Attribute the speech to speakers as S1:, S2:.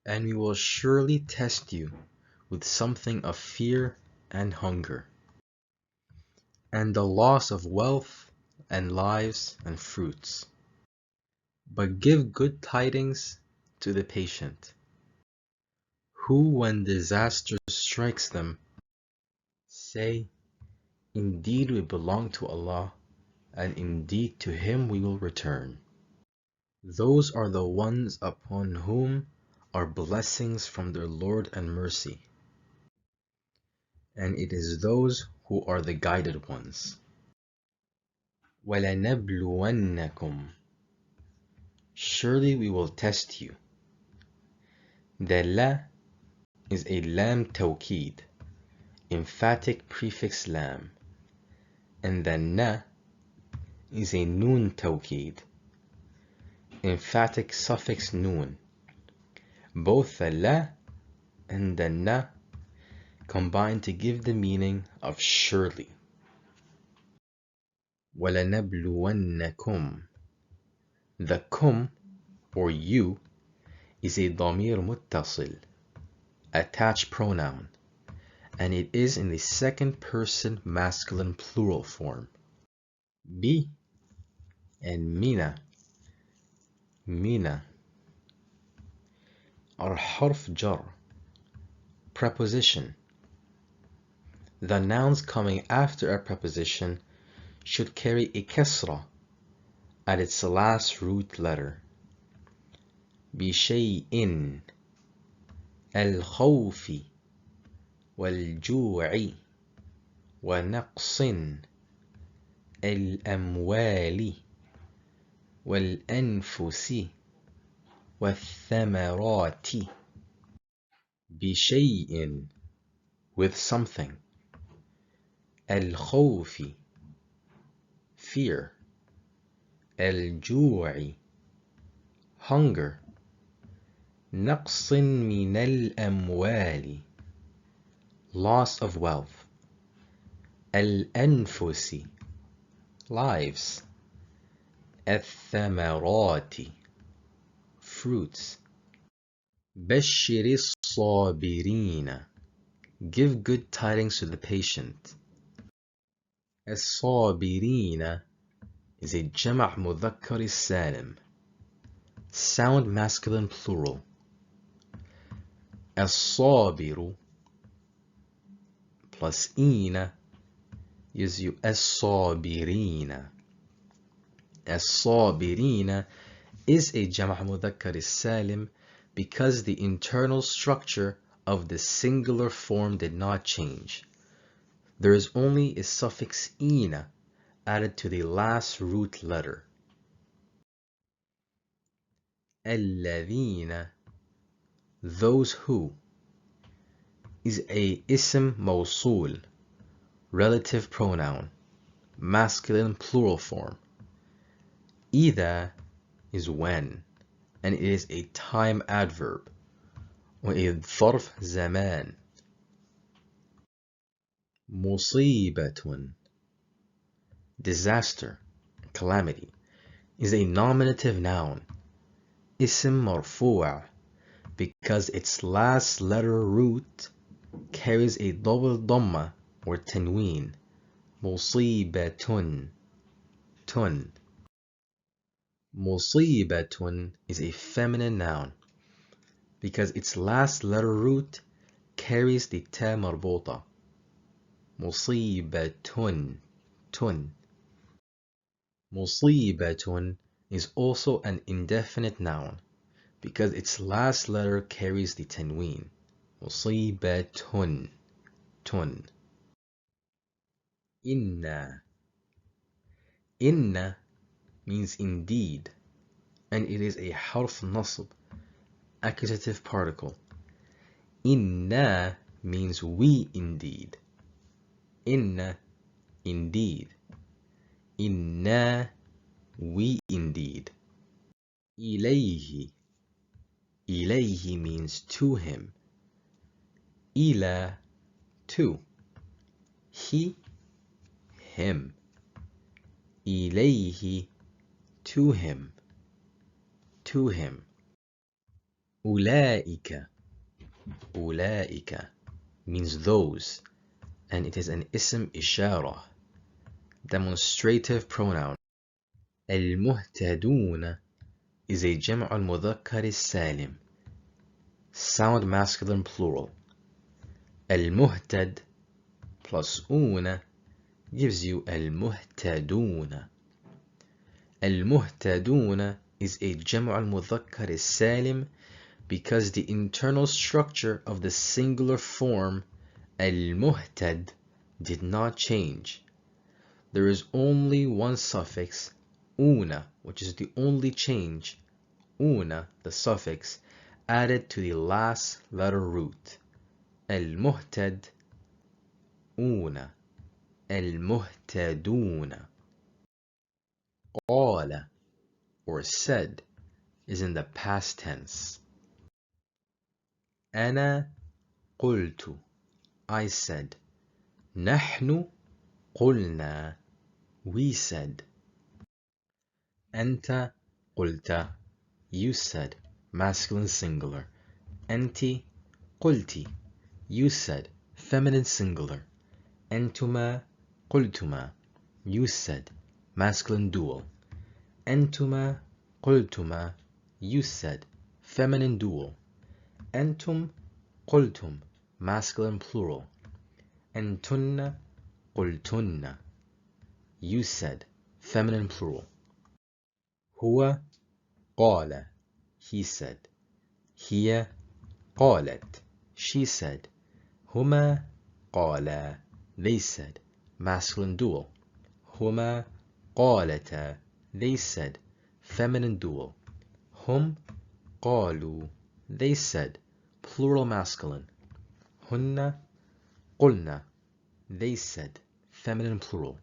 S1: And we will surely test you with something of fear and hunger, and the loss of wealth and lives and fruits. But give good tidings to the patient, who when disaster strikes them, say, indeed we belong to Allah, and indeed to Him we will return. Those are the ones upon whom are blessings from their Lord and mercy, and it is those who are the guided ones. وَلَنَبْلُوَنَّكُمْ, surely we will test you. The la is a lam tawkeed, emphatic prefix lam, and the na is a noon tawkeed, emphatic suffix noon. Both the la and the na combine to give the meaning of surely. وَلَنَبْلُوَنَّكُمْ. The kum, or you, is a ضمير متصل, attached pronoun, and it is in the second person masculine plural form. Bi and mina, mina, are harf jar, preposition. The nouns coming after a preposition should carry a kasra at its last root letter. بشيء, الخوف والجوع ونقص الأموال والأنفس والثمرات. بشيء, with something. الخوف, fear. الجوع, hunger. نقص من الأموال, loss of wealth. الأنفس, lives. الثمرات, fruits. بشر الصابرين, give good tidings to the patient. الصابرين is a جمع مذكر السالم, sound masculine plural. الصابر plus ina gives you الصابرين. الصابرين is a جمع مذكر السالم because the internal structure of the singular form did not change. There is only a suffix ina added to the last root letter. الذين, those who, is a ism mawsul, relative pronoun, masculine plural form. إذا is when, and it is a time adverb, or a ظرف زمان. مصيبة, disaster, calamity, is a nominative noun, ism marfu', because its last letter root carries a double dhamma or tanween. مصيبة, tun. مصيبة is a feminine noun because its last letter root carries the ta marbuta. مصيبة, tun. مصيبة is also an indefinite noun because its last letter carries the tanween. مصيبة, tun. Inna. Inna means indeed, and it is a harf nasb, accusative particle. Inna means we indeed. Inna, indeed. Inna, we indeed. Ilayhi. Ilayhi means to him. Ila, to. He, him. Ilayhi, to him. To him. أولئك. أولئك means those, and it is an ism إشارة, demonstrative pronoun. المهتدون is a جمع المذكر السالم, sound masculine plural. المهتد plus أون gives you المهتدون. المهتدون is a جمع المذكر السالم because the internal structure of the singular form المهتد did not change. There is only one suffix una, which is the only change, una, the suffix, added to the last letter root. المهتد una. المهتدون. قال or said is in the past tense. أنا قلت, I said. نحن قلنا, we said. أنت قلت, you said, masculine singular. أنت قلتي, you said, feminine singular. أنتما قلتما, you said, masculine dual. أنتما قلتما, you said, feminine dual. أنتم قلتم, masculine plural. أنتن قلتن, you said, feminine plural. هو قال, he said. هي قالت, she said. هما قالا, they said, masculine dual. هما قالتا, they said, feminine dual. هم قالوا, they said, plural masculine. هن قلنا, they said, feminine plural.